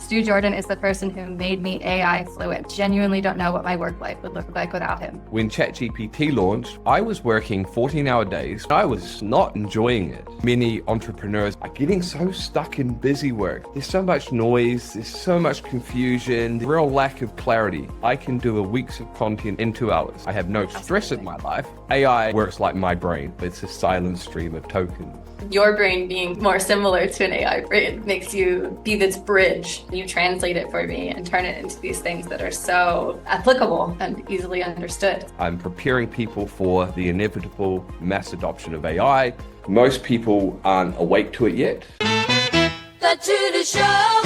Stu Jordan is the person who made me AI fluent. Genuinely don't know what my work life would look like without him. When ChatGPT launched, I was working 14-hour days. I was not enjoying it. Many entrepreneurs are getting so stuck in busy work. There's so much noise, there's so much confusion, real lack of clarity. I can do a week's of content in 2 hours. I have no stress in my life. AI works like my brain. It's a silent stream of tokens. Your brain being more similar to an AI brain makes you be this bridge. You translate it for me and turn it into these things that are so applicable and easily understood. I'm preparing people for the inevitable mass adoption of AI. Most people aren't awake to it yet. The Tuna Show,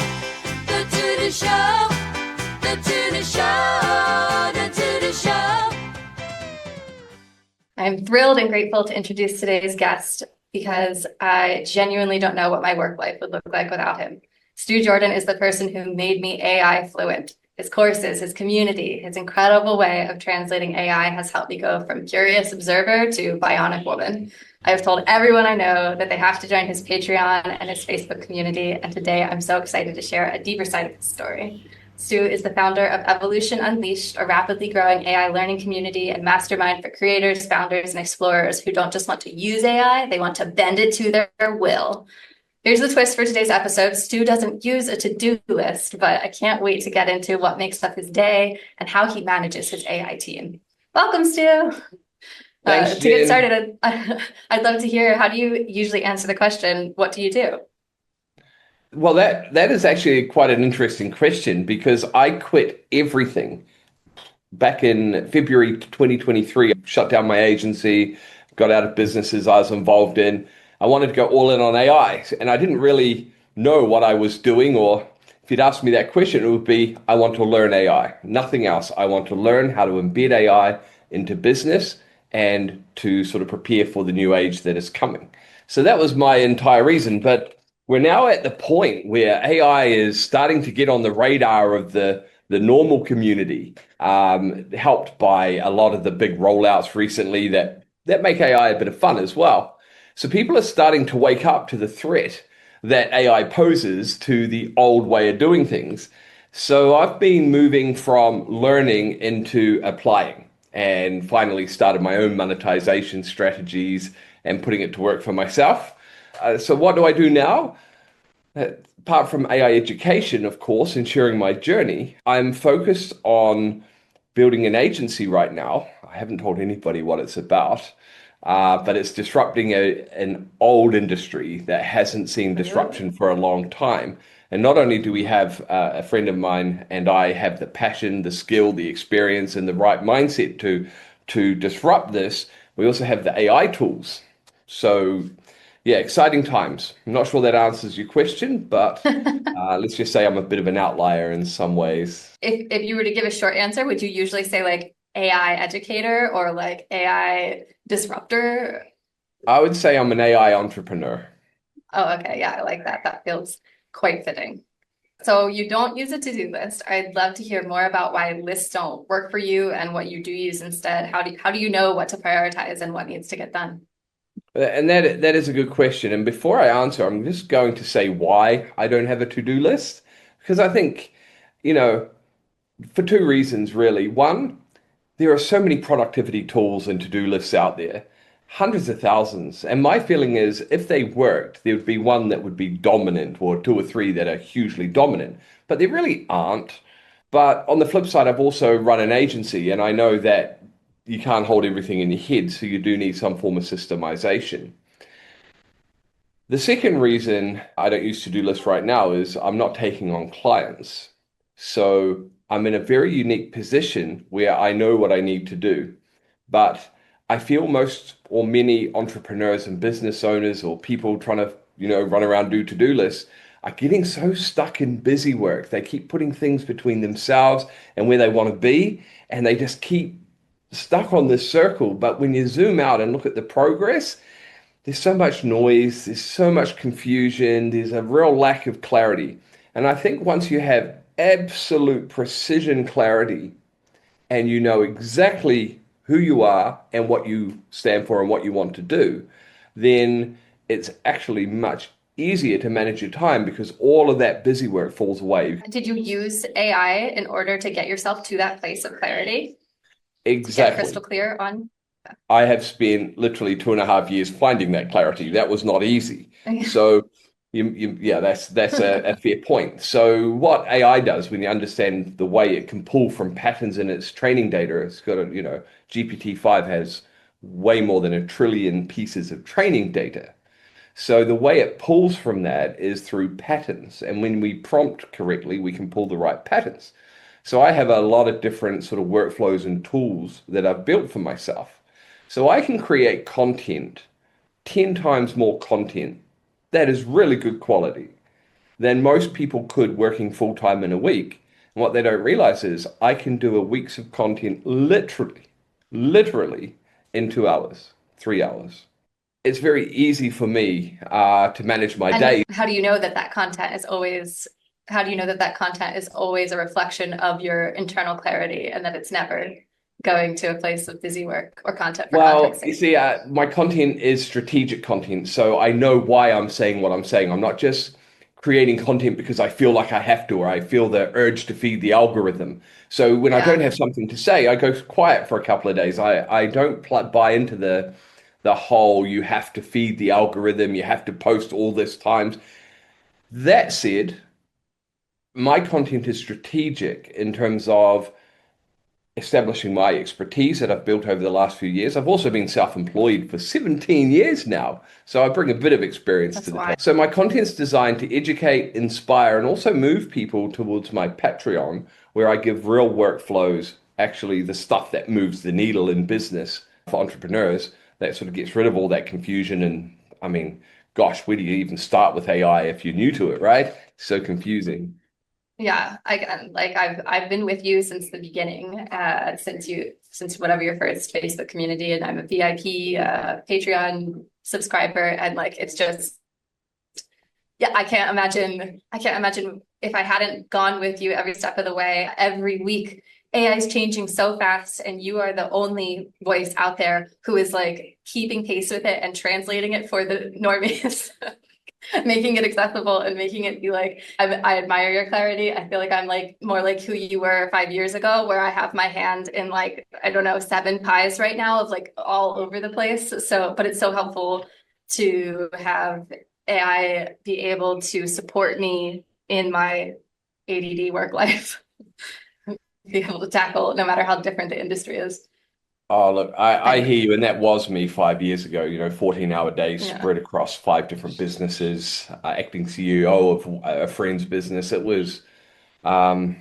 the Tuna Show, the Tuna Show, the Tuna Show. I'm thrilled and grateful to introduce today's guest because I genuinely don't know what my work life would look like without him. Stu Jordan is the person who made me AI fluent. His courses, his community, his incredible way of translating AI has helped me go from curious observer to bionic woman. I have told everyone I know that they have to join his Patreon and his Facebook community, and today I'm so excited to share a deeper side of his story. Stu is the founder of Evolution Unleashed, a rapidly growing AI learning community and mastermind for creators, founders, and explorers who don't just want to use AI, they want to bend it to their will. Here's the twist for today's episode. Stu doesn't use a to-do list, but I can't wait to get into what makes up his day and how he manages his AI team. Welcome, Stu. Thanks, to get started, I'd love to hear, how do you usually answer the question, what do you do? Well, that is actually quite an interesting question because I quit everything back in February 2023. I shut down my agency, got out of businesses I was involved in. I wanted to go all in on AI, and I didn't really know what I was doing, or if you'd asked me that question, it would be, I want to learn AI, nothing else. I want to learn how to embed AI into business and to sort of prepare for the new age that is coming. So that was my entire reason. But we're now at the point where AI is starting to get on the radar of the normal community, helped by a lot of the big rollouts recently that make AI a bit of fun as well. So people are starting to wake up to the threat that AI poses to the old way of doing things. So I've been moving from learning into applying, and finally started my own monetization strategies and putting it to work for myself. So what do I do now? Apart from AI education, of course, and sharing my journey, I'm focused on building an agency right now. I haven't told anybody what it's about, but it's disrupting an old industry that hasn't seen disruption for a long time. And not only do we have a friend of mine and I have the passion, the skill, the experience, and the right mindset to disrupt this, we also have the AI tools. So yeah, exciting times. I'm not sure that answers your question, but let's just say I'm a bit of an outlier in some ways. If you were to give a short answer, would you usually say like AI educator or like AI disruptor? I would say I'm an AI entrepreneur. Oh, okay. Yeah, I like that. That feels quite fitting. So you don't use a to-do list. I'd love to hear more about why lists don't work for you and what you do use instead. How do you know what to prioritize and what needs to get done? And that is a good question. And before I answer, I'm just going to say why I don't have a to-do list. Because I think, for two reasons, really. One, there are so many productivity tools and to-do lists out there, hundreds of thousands. And my feeling is if they worked, there would be one that would be dominant or two or three that are hugely dominant. But they really aren't. But on the flip side, I've also run an agency, and I know that you can't hold everything in your head, so you do need some form of systemization. The second reason I don't use to-do lists right now is I'm not taking on clients. So I'm in a very unique position where I know what I need to do. But I feel most or many entrepreneurs and business owners or people trying to, run around do to-do lists are getting so stuck in busy work. They keep putting things between themselves and where they want to be, and they just keep stuck on this circle. But when you zoom out and look at the progress, there's so much noise, there's so much confusion, there's a real lack of clarity. And I think once you have absolute precision clarity and you know exactly who you are and what you stand for and what you want to do, then it's actually much easier to manage your time because all of that busy work falls away. Did you use AI in order to get yourself to that place of clarity, to get Exactly. crystal clear on? I have spent literally 2.5 years finding that clarity. That was not easy. So, yeah, that's a fair point. So, what AI does when you understand the way it can pull from patterns in its training data, it's got GPT-5 has way more than 1 trillion pieces of training data. So the way it pulls from that is through patterns. And when we prompt correctly, we can pull the right patterns. So I have a lot of different sort of workflows and tools that I've built for myself. So I can create content, 10 times more content that is really good quality than most people could working full time in a week. And what they don't realize is I can do a week's of content literally in 2 hours, 3 hours. It's very easy for me to manage my day. How do you know that that content is always, how do you know that that content is always a reflection of your internal clarity and that it's never going to a place of busy work or content for Well, context you sake? see, my content is strategic content, so I know why I'm saying what I'm saying. I'm not just creating content because I feel like I have to, or I feel the urge to feed the algorithm. So when I don't Yeah. have something to say, I go quiet for a couple of days. I don't buy into the whole you have to feed the algorithm, you have to post all this times. That said, my content is strategic in terms of establishing my expertise that I've built over the last few years. I've also been self-employed for 17 years now, so I bring a bit of experience to That's the why. table. So my content's designed to educate, inspire, and also move people towards my Patreon, where I give real workflows, actually the stuff that moves the needle in business for entrepreneurs, that sort of gets rid of all that confusion. And I mean, gosh, where do you even start with AI if you're new to it, right? So confusing. Yeah, I've been with you since the beginning, since whatever your first Facebook community, and I'm a VIP Patreon subscriber, and like it's just yeah, I can't imagine if I hadn't gone with you every step of the way, every week. AI is changing so fast, and you are the only voice out there who is like keeping pace with it and translating it for the normies. Making it accessible and making it be like, I admire your clarity. I feel like I'm like more like who you were 5 years ago, where I have my hand in like, I don't know, 7 pies right now of like all over the place. So, but it's so helpful to have AI be able to support me in my ADD work life, be able to tackle no matter how different the industry is. Oh, look, I Anyway, hear you. And that was me 5 years ago, 14-hour days yeah. spread across 5 different businesses, acting CEO of a friend's business. It was, um,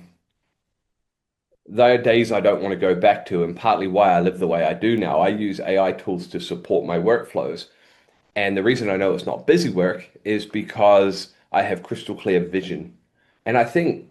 there are days I don't want to go back to, and partly why I live the way I do now. I use AI tools to support my workflows. And the reason I know it's not busy work is because I have crystal clear vision. And I think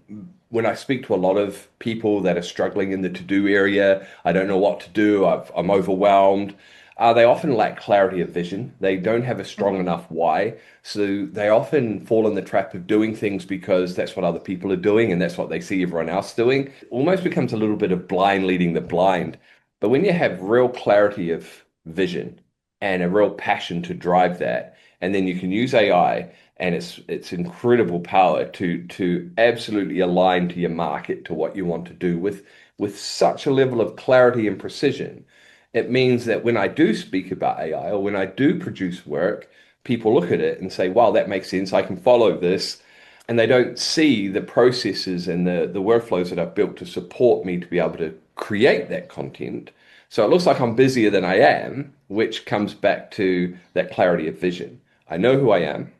when I speak to a lot of people that are struggling in the to-do area, I don't know what to do, I'm overwhelmed, they often lack clarity of vision. They don't have a strong Mhm. enough why. So they often fall in the trap of doing things because that's what other people are doing and that's what they see everyone else doing. It almost becomes a little bit of blind leading the blind. But when you have real clarity of vision and a real passion to drive that, and then you can use AI and its incredible power to absolutely align to your market to what you want to do with such a level of clarity and precision. It means that when I do speak about AI or when I do produce work, people look at it and say, wow, that makes sense. I can follow this. And they don't see the processes and the workflows that I've built to support me to be able to create that content. So it looks like I'm busier than I am, which comes back to that clarity of vision. I know who I am.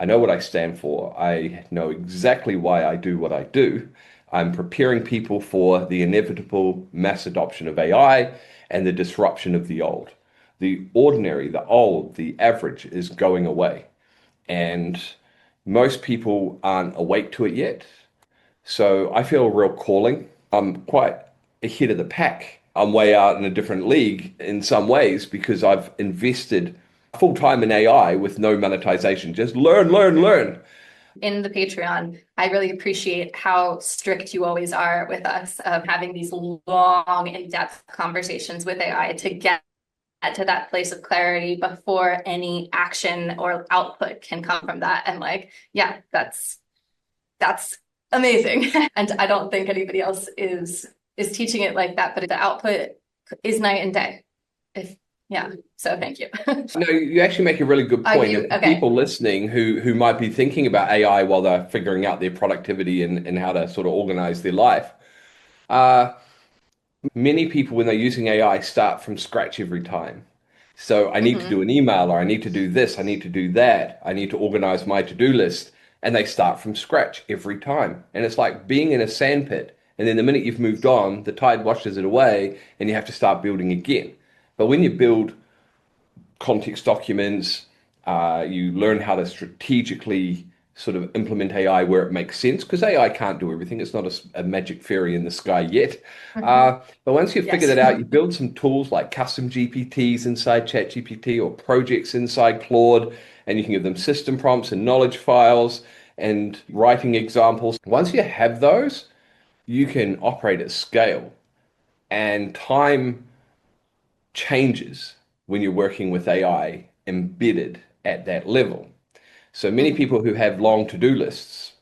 I know what I stand for. I know exactly why I do what I do. I'm preparing people for the inevitable mass adoption of AI and the disruption of the old. The ordinary, the old, the average is going away. And most people aren't awake to it yet. So I feel a real calling. I'm quite ahead of the pack. I'm way out in a different league in some ways because I've invested full time in AI with no monetization. Just learn, learn, learn. In the Patreon, I really appreciate how strict you always are with us of having these long, in-depth conversations with AI to get to that place of clarity before any action or output can come from that. And like, yeah, that's amazing. And I don't think anybody else is teaching it like that, but the output is night and day. Yeah, so thank you. No, you actually make a really good point. And for Okay. people listening who might be thinking about AI while they're figuring out their productivity and how to sort of organize their life, many people, when they're using AI, start from scratch every time. So I need to do an email, or I need to do this, I need to do that, I need to organize my to-do list. And they start from scratch every time. And it's like being in a sandpit. And then the minute you've moved on, the tide washes it away and you have to start building again. But when you build context documents, you learn how to strategically sort of implement AI where it makes sense, because AI can't do everything. It's not a magic fairy in the sky yet. But once you've figured it out, you build some tools like custom GPTs inside ChatGPT or projects inside Claude, and you can give them system prompts and knowledge files and writing examples. Once you have those, you can operate at scale, and time changes when you're working with AI embedded at that level. So many people who have long to-do lists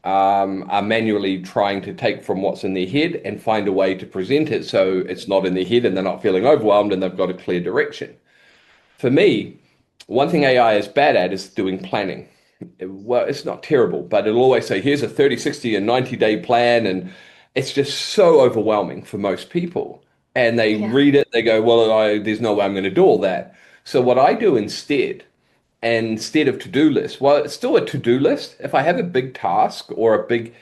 are manually trying to take from what's in their head and find a way to present it so it's not in their head and they're not feeling overwhelmed and they've got a clear direction. For me, one thing AI is bad at is doing planning. Well, it's not terrible, but it'll always say, here's a 30, 60, and 90-day plan. And it's just so overwhelming for most people. And they read it, they go, well, there's no way I'm going to do all that. So what I do instead of to-do list, well, it's still a to-do list. If I have a big task or a big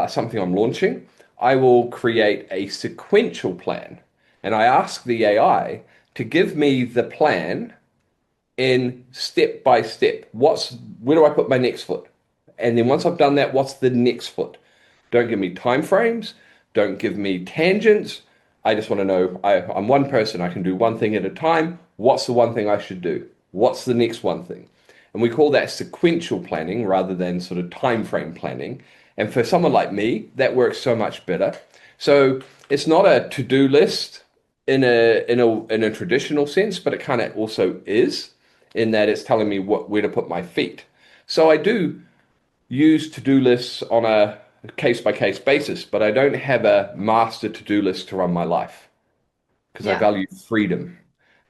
something I'm launching, I will create a sequential plan. And I ask the AI to give me the plan in step by step. Where do I put my next foot? And then once I've done that, what's the next foot? Don't give me time frames. Don't give me tangents. I just want to know, I'm one person. I can do one thing at a time. What's the one thing I should do? What's the next one thing? And we call that sequential planning rather than sort of time frame planning. And for someone like me, that works so much better. So it's not a to-do list in a traditional sense, but it kind of also is, in that it's telling me where to put my feet. So I do use to-do lists on a case-by-case basis, but I don't have a master to-do list to run my life, because I value freedom.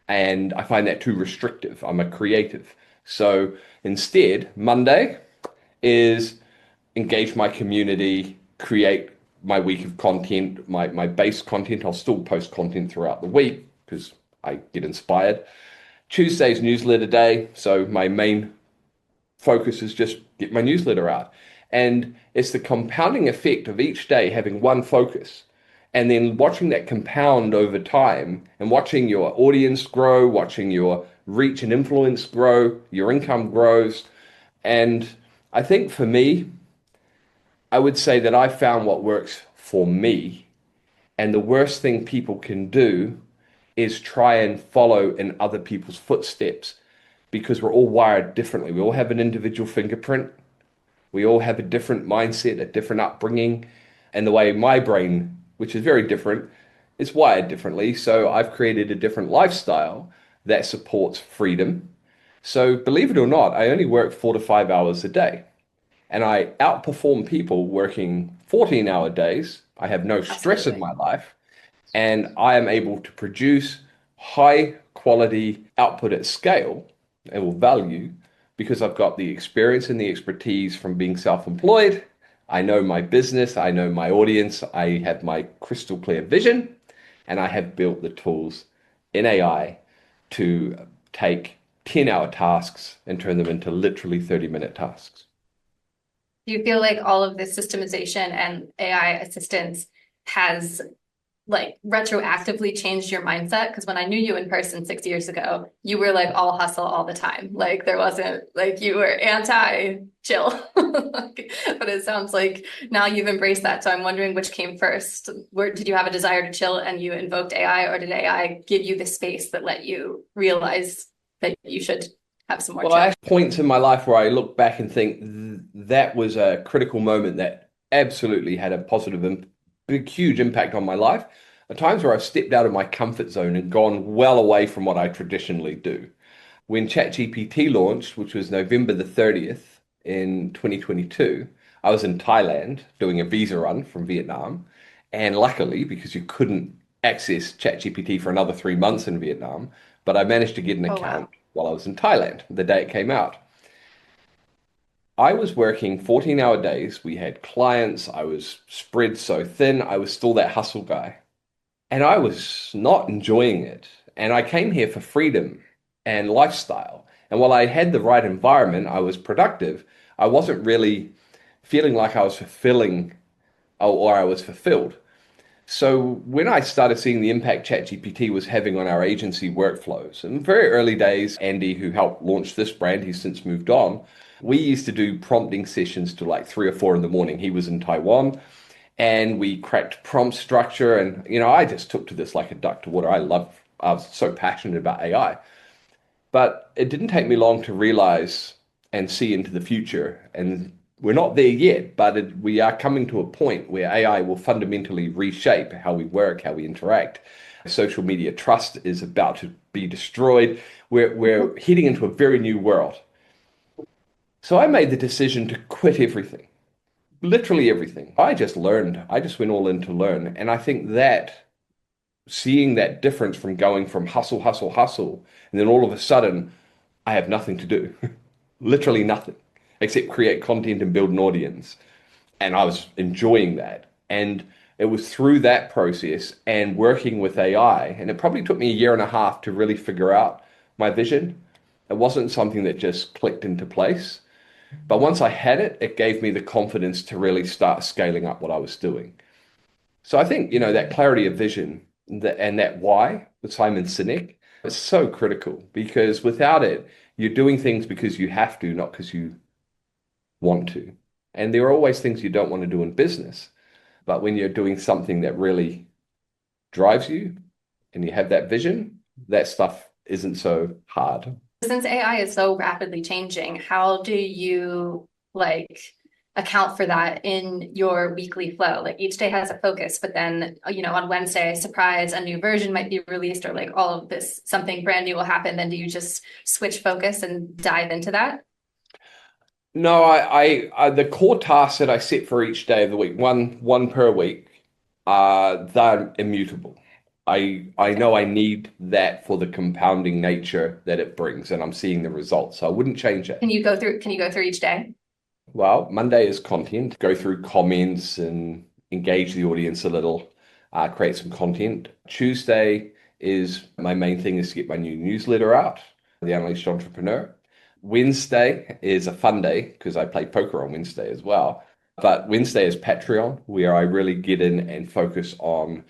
And I find that too restrictive. I'm a creative. So instead, Monday is engage my community, create my week of content, my base content. I'll still post content throughout the week because I get inspired. Tuesday's newsletter day. So my main focus is just get my newsletter out. And it's the compounding effect of each day having one focus, and then watching that compound over time and watching your audience grow, watching your reach and influence grow, your income grows. And I think for me, I would say that I found what works for me. And the worst thing people can do is try and follow in other people's footsteps, because we're all wired differently. We all have an individual fingerprint. We all have a different mindset, a different upbringing, and the way my brain, which is very different, is wired differently. So I've created a different lifestyle that supports freedom. So believe it or not, I only work 4 to 5 hours a day, and I outperform people working 14-hour days. I have no stress in my life, and I am able to produce high quality output at scale and will value, because I've got the experience and the expertise from being self-employed. I know my business, I know my audience, I have my crystal clear vision, and I have built the tools in AI to take 10-hour tasks and turn them into literally 30-minute tasks. Do you feel like all of this systemization and AI assistance has like retroactively changed your mindset? Because when I knew you in person 6 years ago, you were like all hustle all the time. Like there wasn't like you were anti-chill. But it sounds like now you've embraced that. So I'm wondering which came first. Where did you have a desire to chill and you invoked AI, or did AI give you the space that let you realize that you should have some more chill? I have points in my life where I look back and think that was a critical moment that absolutely had a positive big, huge impact on my life. times where I've stepped out of my comfort zone and gone well away from what I traditionally do. When ChatGPT launched, which was November the 30th in 2022, I was in Thailand doing a visa run from Vietnam. And luckily, because you couldn't access ChatGPT for another 3 months in Vietnam, but I managed to get an Oh, account wow. while I was in Thailand the day it came out. I was working 14-hour days. We had clients. I was spread so thin. I was still that hustle guy. And I was not enjoying it. And I came here for freedom and lifestyle. And while I had the right environment, I was productive. I wasn't really feeling like I was fulfilling or I was fulfilled. So when I started seeing the impact ChatGPT was having on our agency workflows, in very early days, Andy, who helped launch this brand, he's since moved on, we used to do prompting sessions to like 3 or 4 in the morning. He was in Taiwan and we cracked prompt structure. And, I just took to this like a duck to water. I was so passionate about AI. But it didn't take me long to realize and see into the future. And we're not there yet, but we are coming to a point where AI will fundamentally reshape how we work, how we interact. Social media trust is about to be destroyed. We're heading into a very new world. So I made the decision to quit everything, literally everything. I just learned. I just went all in to learn. And I think that seeing that difference from going from hustle, hustle, hustle, and then all of a sudden, I have nothing to do, literally nothing, except create content and build an audience. And I was enjoying that. And it was through that process and working with AI, and it probably took me a year and a half to really figure out my vision. It wasn't something that just clicked into place. But once I had it, it gave me the confidence to really start scaling up what I was doing. So I think, that clarity of vision and that why with Simon Sinek is so critical because without it, you're doing things because you have to, not because you want to. And there are always things you don't want to do in business. But when you're doing something that really drives you and you have that vision, that stuff isn't so hard. Since AI is so rapidly changing, how do you like account for that in your weekly flow? Like each day has a focus, but then, on Wednesday, surprise, a new version might be released or like all of this, something brand new will happen. Then do you just switch focus and dive into that? No, the core tasks that I set for each day of the week, one per week, they're immutable. I Okay. know I need that for the compounding nature that it brings, and I'm seeing the results. So I wouldn't change it. Can you go through each day? Well, Monday is content, go through comments and engage the audience a little, create some content. Tuesday is my main thing is to get my new newsletter out, The Unleashed Entrepreneur. Wednesday is a fun day because I play poker on Wednesday as well. But Wednesday is Patreon, where I really get in and focus on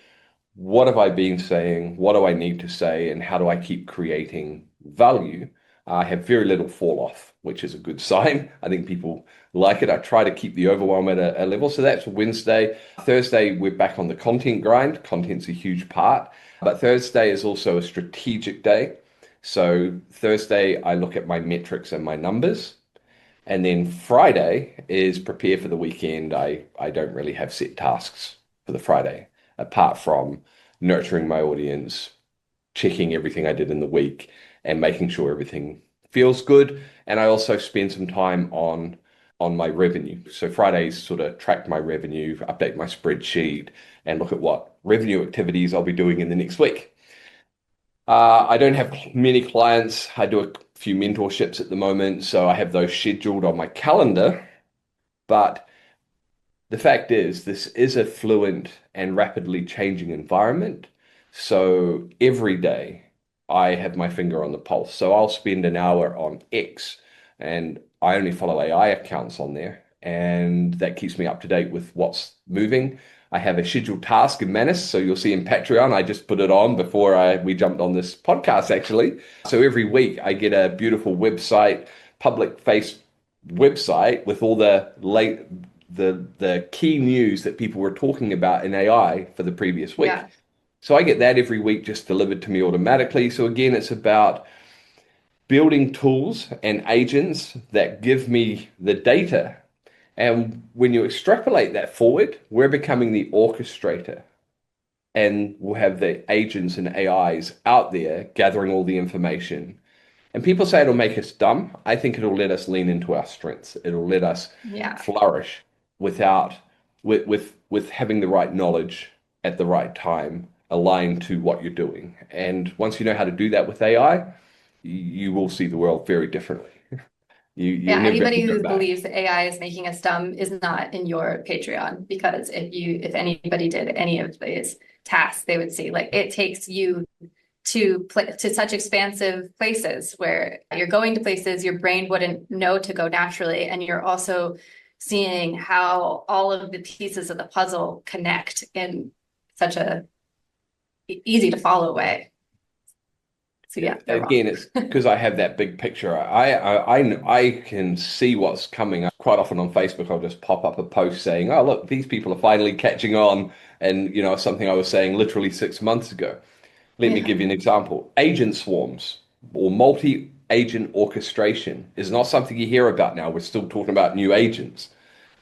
what have I been saying? What do I need to say? And how do I keep creating value? I have very little fall off, which is a good sign. I think people like it. I try to keep the overwhelm at a level. So that's Wednesday. Thursday, we're back on the content grind. Content's a huge part. But Thursday is also a strategic day. So Thursday, I look at my metrics and my numbers. And then Friday is prepare for the weekend. I don't really have set tasks for the Friday, apart from nurturing my audience, checking everything I did in the week, and making sure everything feels good. And I also spend some time on my revenue. So Fridays sort of track my revenue, update my spreadsheet, and look at what revenue activities I'll be doing in the next week. I don't have many clients. I do a few mentorships at the moment, so I have those scheduled on my calendar. But the fact is, this is a fluent and rapidly changing environment. So every day I have my finger on the pulse. So I'll spend an hour on X and I only follow AI accounts on there. And that keeps me up to date with what's moving. I have a scheduled task in Manus. So you'll see in Patreon, I just put it on before we jumped on this podcast, actually. So every week I get a beautiful website, public face website with all the key news that people were talking about in AI for the previous week. Yeah. So I get that every week just delivered to me automatically. So again, it's about building tools and agents that give me the data. And when you extrapolate that forward, we're becoming the orchestrator. and we'll have the agents and AIs out there gathering all the information. And people say it'll make us dumb. I think it'll let us lean into our strengths. It'll let us Yeah. flourish without with having the right knowledge at the right time aligned to what you're doing. And once you know how to do that with AI, you will see the world very differently. You'll Yeah, never be able anybody to go who back. believes that AI is making us dumb is not in your Patreon, because if anybody did any of these tasks, they would see like it takes you to such expansive places where you're going to places your brain wouldn't know to go naturally, and you're also seeing how all of the pieces of the puzzle connect in such a easy to follow way. So yeah, they're wrong. Again, it's because I have that big picture. I can see what's coming. Quite often on Facebook, I'll just pop up a post saying, "Oh, look, these people are finally catching on," and something I was saying literally 6 months ago. Let me Yeah. give you an example. Agent swarms or multi-agent orchestration is not something you hear about now. We're still talking about new agents,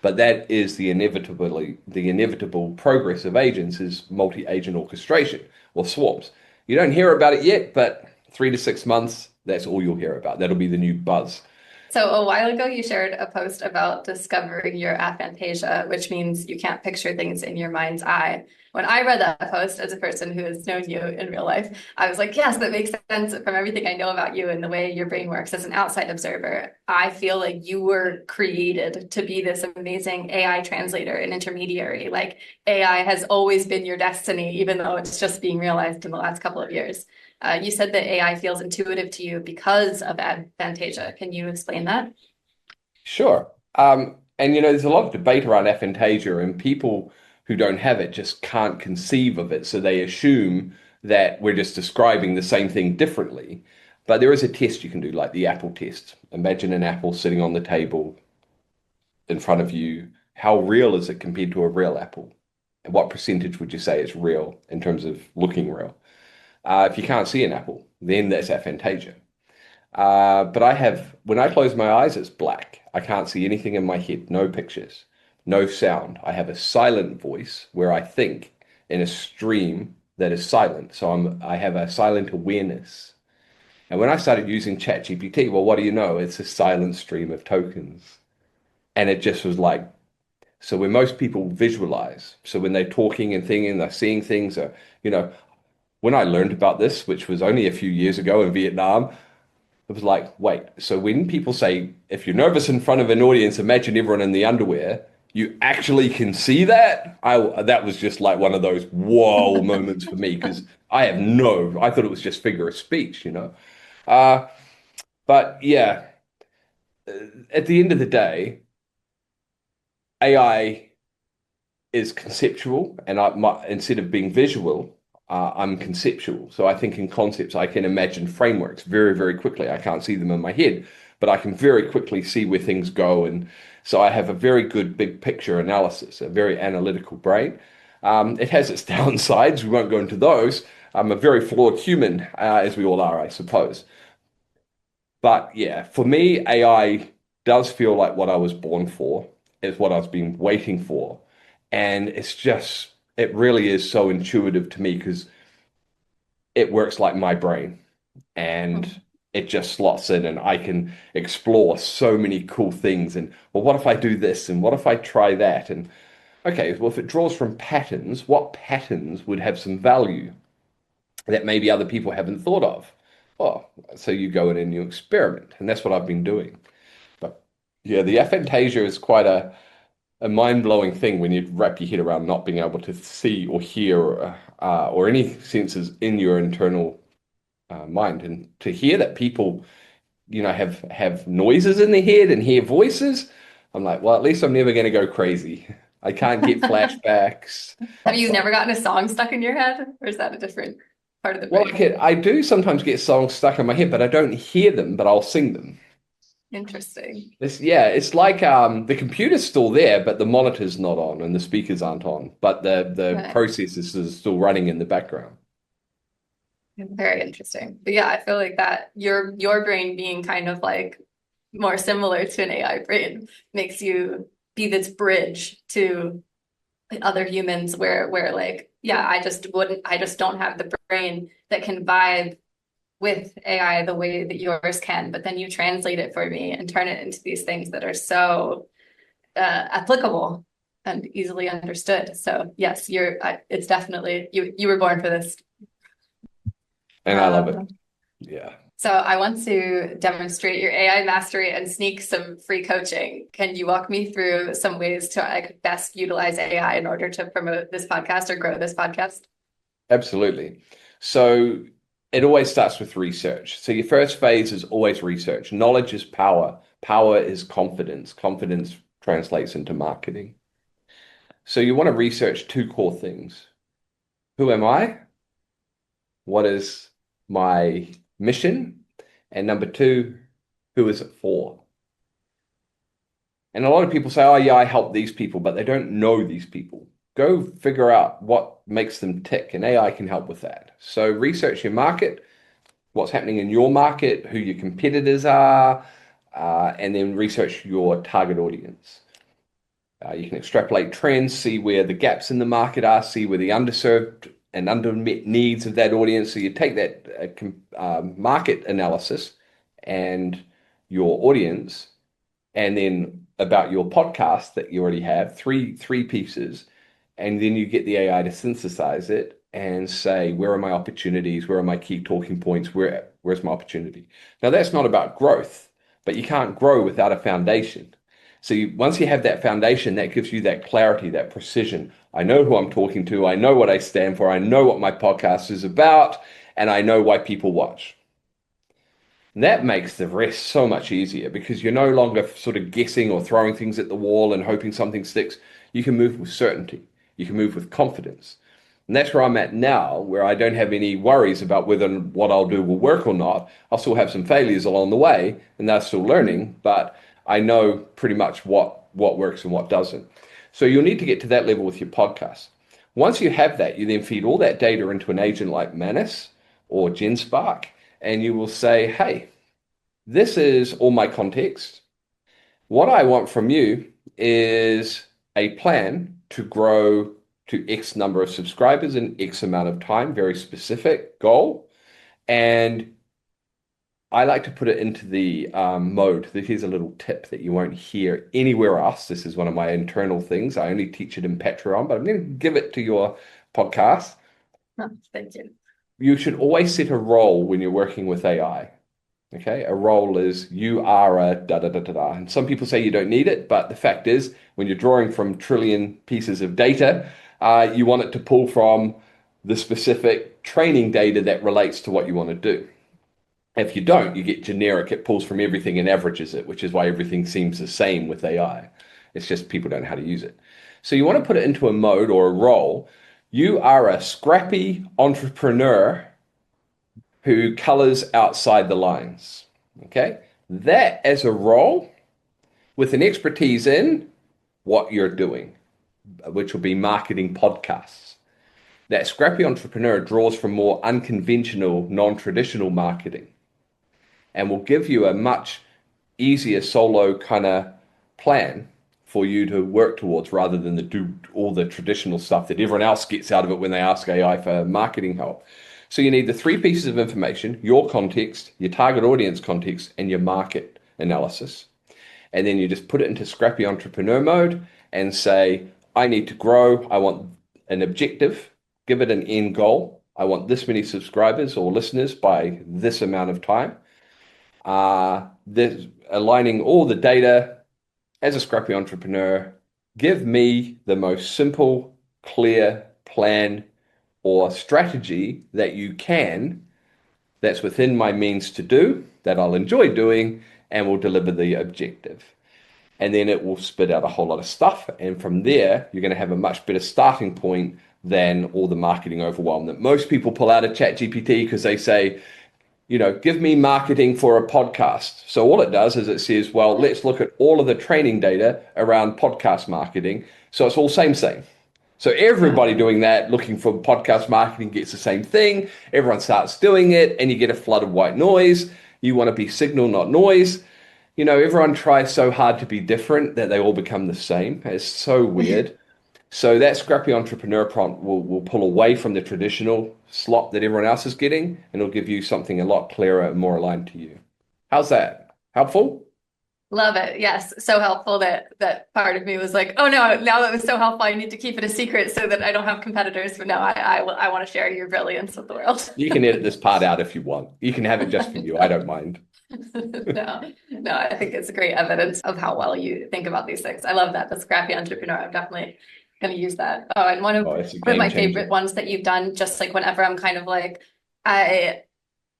but that is the inevitable progress of agents is multi-agent orchestration or swarms. You don't hear about it yet, but 3 to 6 months, that's all you'll hear about. That'll be the new buzz. So a while ago, you shared a post about discovering your aphantasia, which means you can't picture things in your mind's eye. When I read that post, as a person who has known you in real life, I was like, yes, that makes sense from everything I know about you and the way your brain works as an outside observer. I feel like you were created to be this amazing AI translator and intermediary. Like AI has always been your destiny, even though it's just being realized in the last couple of years. You said that AI feels intuitive to you because of Aphantasia. Can you explain that? Sure. And there's a lot of debate around aphantasia, and people who don't have it just can't conceive of it. So they assume that we're just describing the same thing differently. But there is a test you can do, like the apple test. Imagine an apple sitting on the table in front of you. How real is it compared to a real apple? And what percentage would you say is real in terms of looking real? If you can't see an apple, then that's aphantasia. But when I close my eyes, it's black. I can't see anything in my head, no pictures, no sound. I have a silent voice where I think in a stream that is silent. So I have a silent awareness. And when I started using ChatGPT, well, what do you know? It's a silent stream of tokens. And it just was like, so when most people visualize, so when they're talking and thinking, they're seeing things, or, when I learned about this, which was only a few years ago in Vietnam, it was like, wait, so when people say, if you're nervous in front of an audience, imagine everyone in the underwear, you actually can see that? That was just like one of those whoa moments for me, because I thought it was just figure of speech. Uh, but yeah, at the end of the day, AI is conceptual, and instead of being visual, I'm conceptual. So I think in concepts, I can imagine frameworks very, very quickly. I can't see them in my head, but I can very quickly see where things go. And so I have a very good big picture analysis, a very analytical brain. It has its downsides. We won't go into those. I'm a very flawed human, as we all are, I suppose. But yeah, for me, AI does feel like what I was born for, is what I've been waiting for. And it really is so intuitive to me because it works like my brain and it just slots in and I can explore so many cool things. And well, what if I do this? And what if I try that? And okay, well, if it draws from patterns, what patterns would have some value that maybe other people haven't thought of? Oh, so you go in and you experiment. And that's what I've been doing. But yeah, the aphantasia is quite a mind-blowing thing when you wrap your head around not being able to see or hear or any senses in your internal mind, and to hear that people, have noises in their head and hear voices. I'm like, well, at least I'm never going to go crazy. I can't get flashbacks. Have you never gotten a song stuck in your head, or is that a different part of the Well, brain? I do sometimes get songs stuck in my head, but I don't hear them, but I'll sing them. Interesting. It's like the computer's still there, but the monitor's not on and the speakers aren't on, but the Right. processes is still running in the background. Very interesting. But yeah, I feel like that your brain being kind of like more similar to an AI brain makes you be this bridge to other humans where like yeah, I just don't have the brain that can vibe with AI the way that yours can, but then you translate it for me and turn it into these things that are so applicable and easily understood. So yes, it's definitely, you were born for this. And I love it. Um, Yeah. So I want to demonstrate your AI mastery and sneak some free coaching. Can you walk me through some ways to like best utilize AI in order to promote this podcast or grow this podcast? Absolutely. So it always starts with research. So your first phase is always research. Knowledge is power. Power is confidence. Confidence translates into marketing. So you want to research two core things. Who am I? What is my mission? And number two, who is it for? And a lot of people say, oh, yeah, I help these people, but they don't know these people. Go figure out what makes them tick, and AI can help with that. So research your market, what's happening in your market, who your competitors are, and then research your target audience. You can extrapolate trends, see where the gaps in the market are, see where the underserved and undermet needs of that audience. So you take that market analysis and your audience, and then about your podcast that you already have, three pieces, and then you get the AI to synthesize it and say, where are my opportunities? Where are my key talking points? Where's my opportunity? Now, that's not about growth, but you can't grow without a foundation. So once you have that foundation, that gives you that clarity, that precision. I know who I'm talking to. I know what I stand for. I know what my podcast is about, and I know why people watch. And that makes the rest so much easier because you're no longer sort of guessing or throwing things at the wall and hoping something sticks. You can move with certainty. You can move with confidence. And that's where I'm at now, where I don't have any worries about whether what I'll do will work or not. I'll still have some failures along the way, and they're still learning, but I know pretty much what works and what doesn't. So you'll need to get to that level with your podcast. Once you have that, you then feed all that data into an agent like Manus or GenSpark, and you will say, hey, this is all my context. What I want from you is a plan to grow to X number of subscribers in X amount of time, very specific goal. And I like to put it into the mode. Here's a little tip that you won't hear anywhere else. This is one of my internal things. I only teach it in Patreon, but I'm going to give it to your podcast. Oh, thank you. You should always set a role when you're working with AI. Okay, a role is you are a da da da da da. And some people say you don't need it, but the fact is, when you're drawing from trillion pieces of data, you want it to pull from the specific training data that relates to what you want to do. If you don't, you get generic. It pulls from everything and averages it, which is why everything seems the same with AI. It's just people don't know how to use it. So you want to put it into a mode or a role. You are a scrappy entrepreneur who colors outside the lines. Okay? That as a role with an expertise in what you're doing, which will be marketing podcasts. That scrappy entrepreneur draws from more unconventional, non-traditional marketing and will give you a much easier solo kind of plan for you to work towards rather than do all the traditional stuff that everyone else gets out of it when they ask AI for marketing help. So you need the three pieces of information: your context, your target audience context, and your market analysis. And then you just put it into scrappy entrepreneur mode and say, I need to grow. I want an objective. Give it an end goal. I want this many subscribers or listeners by this amount of time. This, aligning all the data as a scrappy entrepreneur. Give me the most simple, clear plan or strategy that you can, that's within my means to do, that I'll enjoy doing, and will deliver the objective. And then it will spit out a whole lot of stuff. And from there, you're going to have a much better starting point than all the marketing overwhelm that most people pull out of ChatGPT because they say, give me marketing for a podcast. So all it does is it says, well, let's look at all of the training data around podcast marketing. So it's all same. So everybody doing that, looking for podcast marketing, gets the same thing. Everyone starts doing it, and you get a flood of white noise. You want to be signal, not noise. Everyone tries so hard to be different that they all become the same. It's so weird. So that Scrappy Entrepreneur prompt will pull away from the traditional slot that everyone else is getting, and it'll give you something a lot clearer and more aligned to you. How's that? Helpful? Love it. Yes. So helpful that part of me was like, oh no, now that was so helpful, I need to keep it a secret so that I don't have competitors. But no, I want to share your brilliance with the world. You can edit this part out if you want. You can have it just for you. I don't mind. No, I think it's great evidence of how well you think about these things. I love that. The Scrappy Entrepreneur. I'm definitely going to use that. Oh, and It's a one of game my changer. favorite ones that you've done, just like whenever I'm kind of like, I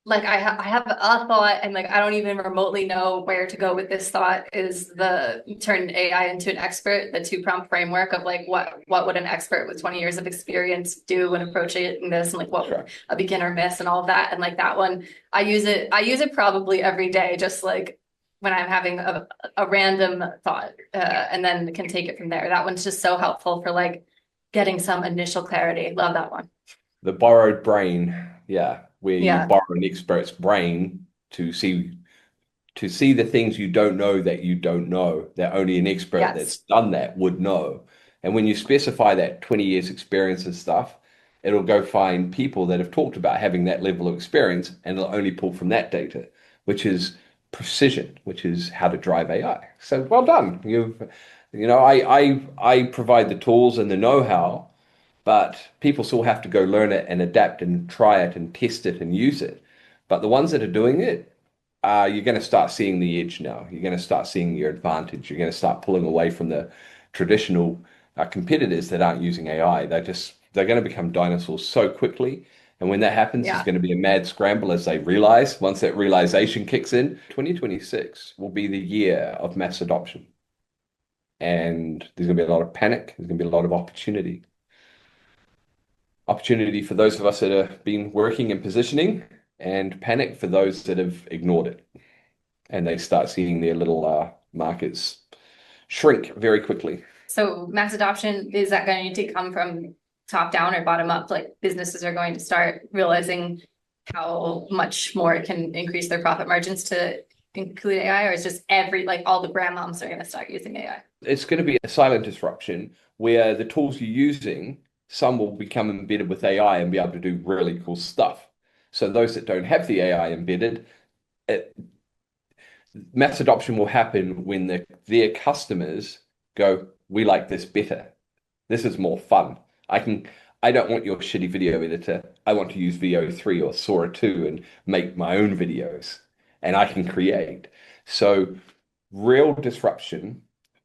I have a thought and like I don't even remotely know where to go with this thought is the turn AI into an expert, the two prompt framework of like what would an expert with 20 years of experience do when approaching this and like what would a beginner miss and all of that. And like that one, I use it probably every day, just like when I'm having a random thought and then can take it from there. That one's just so helpful for like getting some initial clarity. Love that one. The borrowed brain, yeah, where you Yeah. borrow an expert's brain to see the things you don't know that you don't know, that only an expert that's Yes. done that would know. And when you specify that 20 years experience and stuff, it'll go find people that have talked about having that level of experience and it'll only pull from that data, which is precision, which is how to drive AI. So well done. I provide the tools and the know-how, but people still have to go learn it and adapt and try it and test it and use it. But the ones that are doing it, you're going to start seeing the edge now. You're going to start seeing your advantage. You're going to start pulling away from the traditional competitors that aren't using AI. They're going to become dinosaurs so quickly. And when that happens, there's Yeah. going to be a mad scramble as they realize, once that realization kicks in, 2026 will be the year of mass adoption. And there's going to be a lot of panic. There's going to be a lot of opportunity. Opportunity for those of us that have been working and positioning, and panic for those that have ignored it. And they start seeing their little markets shrink very quickly. So mass adoption, is that going to come from top down or bottom up? Like businesses are going to start realizing how much more it can increase their profit margins to include AI, or is just like all the grandmoms are going to start using AI? It's going to be a silent disruption where the tools you're using, some will become embedded with AI and be able to do really cool stuff. So those that don't have the AI embedded, mass adoption will happen when their customers go, we like this better. This is more fun. I don't want your shitty video editor. I want to use VO3 or Sora 2 and make my own videos. And I can create. So real disruption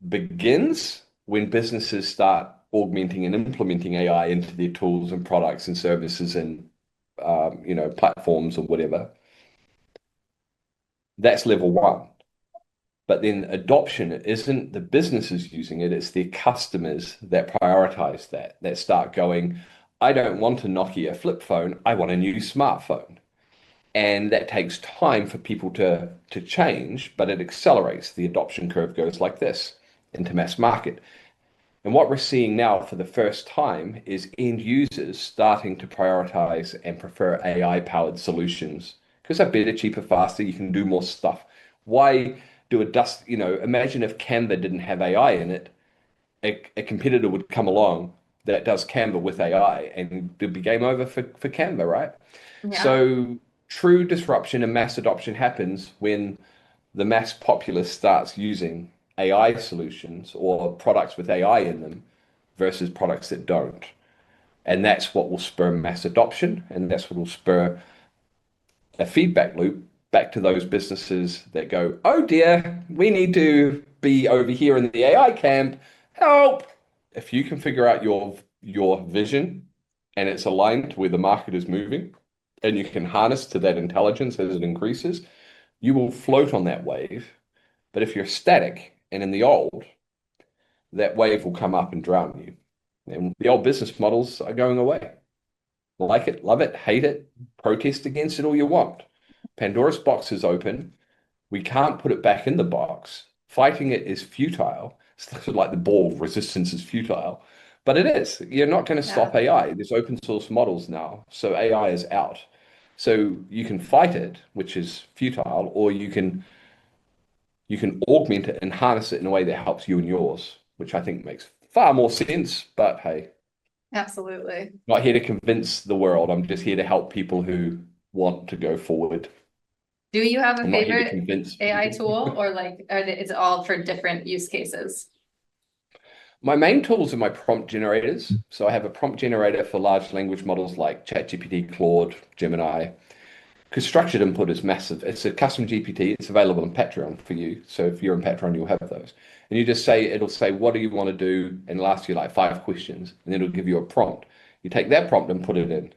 begins when businesses start augmenting and implementing AI into their tools and products and services and platforms or whatever. That's level one. But then adoption isn't the businesses using it, it's their customers that prioritize that start going, I don't want a Nokia flip phone, I want a new smartphone. And that takes time for people to change, but it accelerates. The adoption curve goes like this into mass market. And what we're seeing now for the first time is end users starting to prioritize and prefer AI-powered solutions because they're better, cheaper, faster. You can do more stuff. Why do imagine if Canva didn't have AI in it, a competitor would come along that does Canva with AI and it'd be game over for Canva, right? Yeah. So true disruption and mass adoption happens when the mass populace starts using AI solutions or products with AI in them versus products that don't. And that's what will spur mass adoption, and that's what will spur a feedback loop back to those businesses that go, oh dear, we need to be over here in the AI camp. Help! If you can figure out your vision and it's aligned to where the market is moving, and you can harness to that intelligence as it increases, you will float on that wave. But if you're static and in the old, that wave will come up and drown you. And the old business models are going away. Like it, love it, hate it, protest against it all you want. Pandora's box is open. We can't put it back in the box. Fighting it is futile. It's sort of like the ball, resistance is futile. But it is. You're not going to stop AI. There's open source models now. So AI is out. So you can fight it, which is futile, or you can augment it and harness it in a way that helps you and yours, which I think makes far more sense. But hey, Absolutely. not here to convince the world. I'm just here to help people who want to go forward. Do you have a I'm not here to favorite convince AI people. tool, or like is it all for different use cases? My main tools are my prompt generators. So I have a prompt generator for large language models like ChatGPT, Claude, Gemini. Because structured input is massive. It's a custom GPT. It's available on Patreon for you. So if you're on Patreon, you'll have those. And you just say, it'll say, what do you want to do? And it'll ask you like 5 questions. And then it'll give you a prompt. You take that prompt and put it in.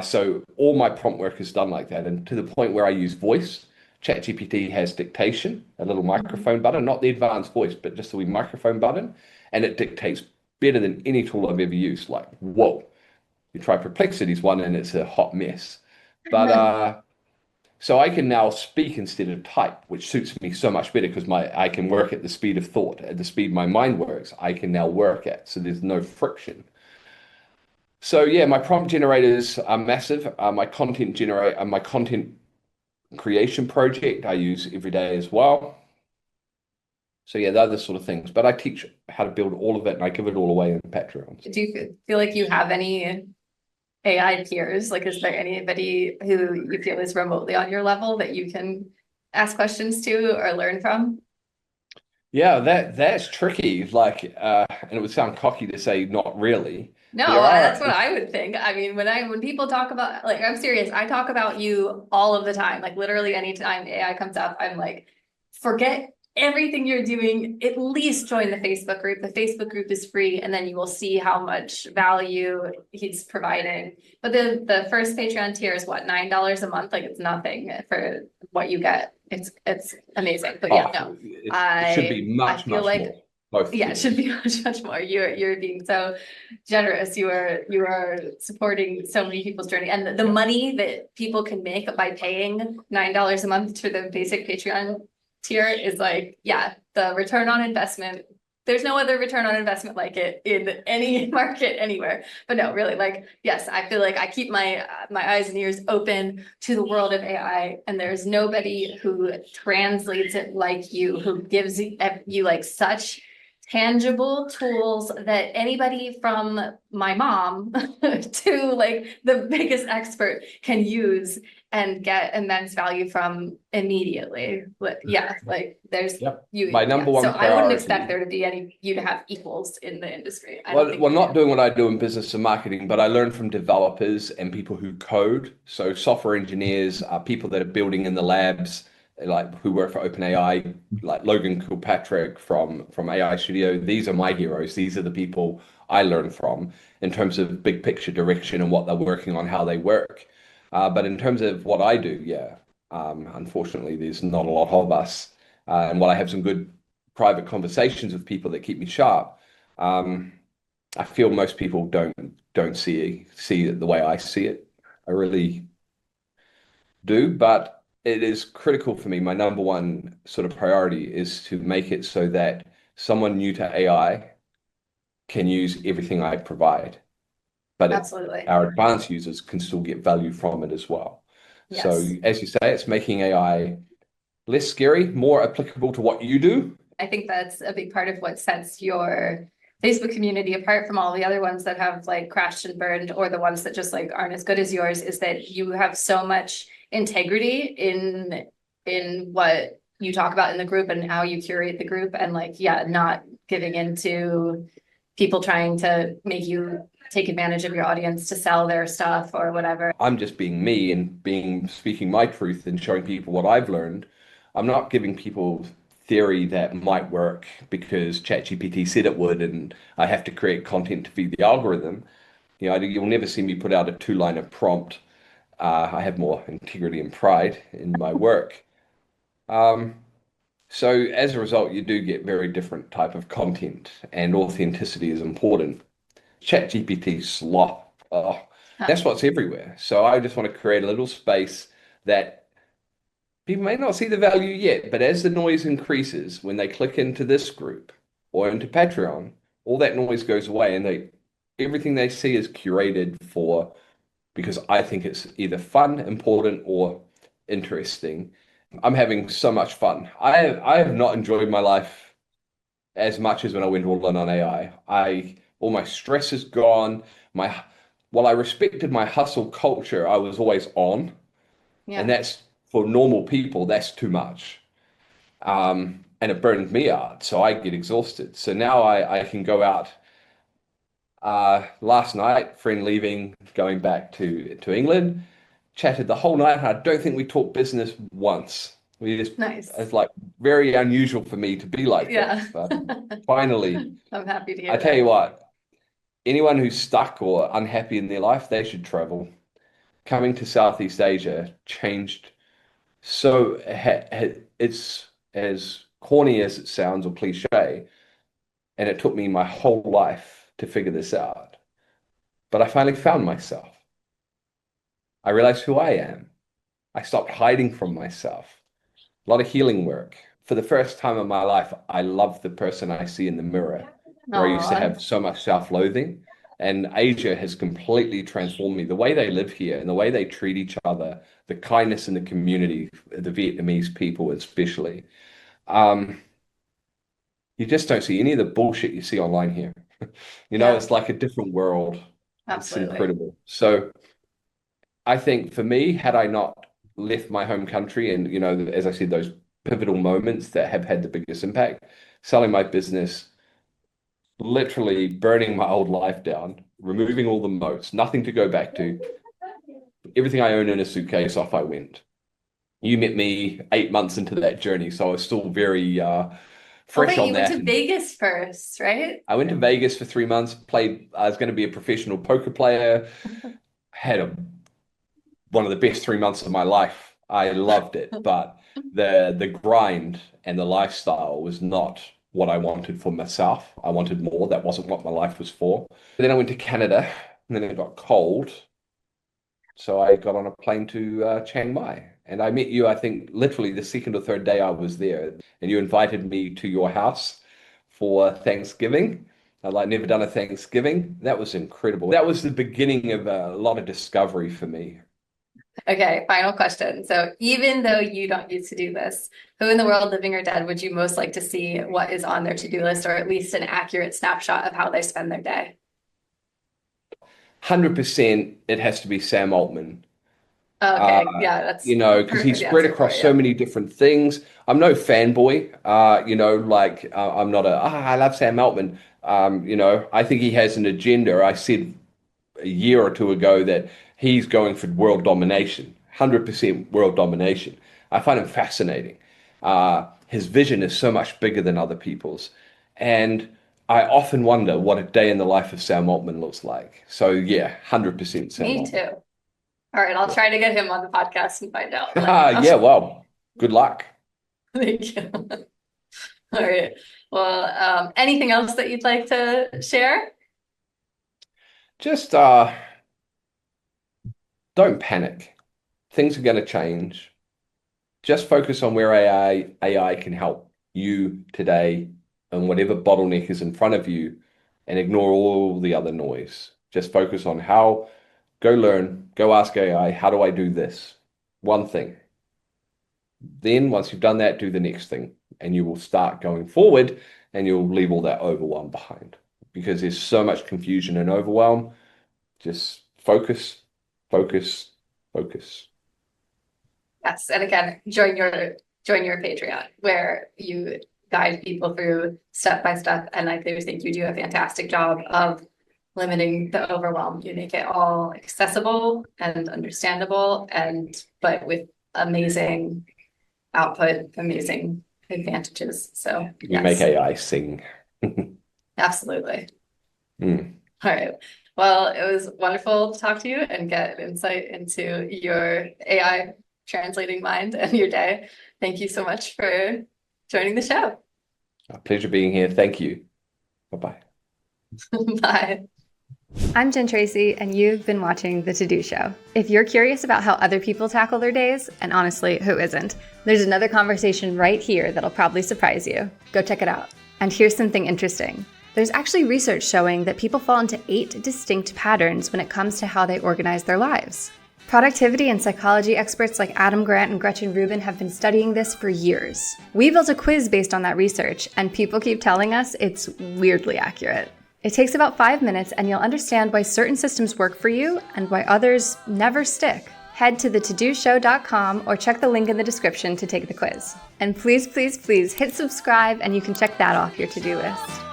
So all my prompt work is done like that. And to the point where I use voice, ChatGPT has dictation, a little microphone button, not the advanced voice, but just the wee microphone button. And it dictates better than any tool I've ever used. Like, whoa. You try Perplexity's one and it's a hot mess. But so I can now speak instead of type, which suits me so much better because I can work at the speed of thought, at the speed my mind works. I can now work at, so there's no friction. So yeah, my prompt generators are massive. My content creation project I use every day as well. So yeah, they're the sort of things. But I teach how to build all of it and I give it all away in Patreon. Do you feel like you have any AI peers? Like, is there anybody who you feel is remotely on your level that you can ask questions to or learn from? Yeah, that's tricky. Like, and it would sound cocky to say not really. No, There are that's what I would think. I mean, when people talk about, like, I'm serious, I talk about you all of the time. Like, literally anytime AI comes up, I'm like, forget everything you're doing, at least join the Facebook group. The Facebook group is free, and then you will see how much value he's providing. But the first Patreon tier is what, $9 a month? Like, it's nothing for what you get. It's amazing. But yeah, no, it should be much feel like more. Both yeah, it tiers. should be much more. You're being so generous. You are supporting so many people's journey, and the money that people can make by paying $9 a month to the basic Patreon tier is like, yeah, the return on investment. There's no other return on investment like it in any market anywhere. But no, really, like, yes, I feel like I keep my eyes and ears open to the world of AI, and there's nobody who translates it like you, who gives you like such tangible tools that anybody from my mom to like the biggest expert can use and get immense value from immediately. But yeah, like there's Yep. you. My number one So I wouldn't priority. expect there to be you to have equals in the industry. I don't Well, think well, you not do. doing what I do in business and marketing, but I learn from developers and people who code. So software engineers, people that are building in the labs, like who work for OpenAI, like Logan Kilpatrick from AI Studio. These are my heroes. These are the people I learn from in terms of big picture direction and what they're working on, how they work. But in terms of what I do, yeah, unfortunately, there's not a lot of us. And while I have some good private conversations with people that keep me sharp, um, I feel most people don't see it the way I see it. I really do, but it is critical for me. My number one sort of priority is to make it so that someone new to AI can use everything I provide, but Absolutely. our advanced users can still get value from it as well. So, Yes. as you say, it's making AI less scary, more applicable to what you do. I think that's a big part of what sets your Facebook community apart from all the other ones that have like crashed and burned, or the ones that just like aren't as good as yours, is that you have so much integrity in what you talk about in the group and how you curate the group, and like, yeah, not giving into people trying to make you take advantage of your audience to sell their stuff or whatever. I'm just being me and speaking my truth and showing people what I've learned. I'm not giving people theory that might work because ChatGPT said it would, and I have to create content to feed the algorithm. You'll never see me put out a two-liner prompt. I have more integrity and pride in my work. So as a result, you do get very different type of content, and authenticity is important. ChatGPT slop. Oh, that's what's everywhere. So I just want to create a little space that people may not see the value yet, but as the noise increases, when they click into this group or into Patreon, all that noise goes away, and everything they see is curated for, because I think it's either fun, important, or interesting. I'm having so much fun. I have not enjoyed my life as much as when I went all in on AI. All my stress is gone. While I respected my hustle culture, I was always on, and Yeah. that's for normal people, that's too much. And it burned me out, so I get exhausted. So now I can go out. Last night, friend leaving, going back to England, chatted the whole night. I don't think we talked business once. We just, Nice. it's like very unusual for me to be like Yeah. this. But finally, I'm happy to I hear tell you that. what, anyone who's stuck or unhappy in their life, they should travel. Coming to Southeast Asia changed so it's as corny as it sounds or cliche, and it took me my whole life to figure this out. But I finally found myself. I realized who I am. I stopped hiding from myself. A lot of healing work. For the first time in my life, I love the person I see in the mirror, where I used to Aw. have so much self-loathing. And Asia has completely transformed me. The way they live here and the way they treat each other, the kindness in the community, the Vietnamese people especially. Um, you just don't see any of the bullshit you see online here. Yeah, It's like a different world. It's absolutely. incredible. So I think for me, had I not left my home country and, as I said, those pivotal moments that have had the biggest impact, selling my business, literally burning my old life down, removing all the moats, nothing to go back to, everything I own in a suitcase, off I went. You met me 8 months into that journey, so I was still very Oh, fresh wait, on you went that. to And Vegas first, right? I went to Vegas for 3 months, played, I was going to be a professional poker player, had one of the best 3 months of my life. I loved it, but the grind and the lifestyle was not what I wanted for myself. I wanted more. That wasn't what my life was for. Then I went to Canada, and then it got cold. So I got on a plane to Chiang Mai. And I met you, I think, literally the second or third day I was there. And you invited me to your house for Thanksgiving. I'd like never done a Thanksgiving. That was incredible. That was the beginning of a lot of discovery for me. Okay, final question. So even though you don't use to do this, who in the world, living or dead, would you most like to see what is on their to-do list, or at least an accurate snapshot of how they spend their day? 100% it has to be Sam Altman. Uh, Okay, yeah, that's because he's perfect spread answer for across so you. many different things. I'm no fanboy. I'm not I love Sam Altman. I think he has an agenda. I said a year or two ago that he's going for world domination, 100% world domination. I find him fascinating. His vision is so much bigger than other people's. And I often wonder what a day in the life of Sam Altman looks like. So yeah, 100% Sam Me Altman. too. All right, I'll Yeah. try to get him on the podcast and find out and let you know. Yeah, well, good luck. Thank you. All right. Well, anything else that you'd like to share? Just don't panic. Things are going to change. Just focus on where AI can help you today and whatever bottleneck is in front of you, and ignore all the other noise. Just focus on go learn, go ask AI, how do I do this? One thing. Then once you've done that, do the next thing, and you will start going forward, and you'll leave all that overwhelm behind, because there's so much confusion and overwhelm. Just focus, focus, focus. Yes, and again, join your Patreon where you guide people through step by step, and I do think you do a fantastic job of limiting the overwhelm. You make it all accessible and understandable, but with amazing output, amazing advantages. So We make yes, AI sing. absolutely. Mm. All right. Well, it was wonderful to talk to you and get an insight into your AI translating mind and your day. Thank you so much for joining the show. A pleasure being here. Thank you. Bye-bye. Bye. I'm Jen Tracy, and you've been watching The To-Do Show. If you're curious about how other people tackle their days, and honestly, who isn't, there's another conversation right here that'll probably surprise you. Go check it out. And here's something interesting. There's actually research showing that people fall into 8 distinct patterns when it comes to how they organize their lives. Productivity and psychology experts like Adam Grant and Gretchen Rubin have been studying this for years. We built a quiz based on that research, and people keep telling us it's weirdly accurate. It takes about 5 minutes, and you'll understand why certain systems work for you and why others never stick. Head to thetodoshow.com or check the link in the description to take the quiz. And please, please, please hit subscribe, and you can check that off your to-do list.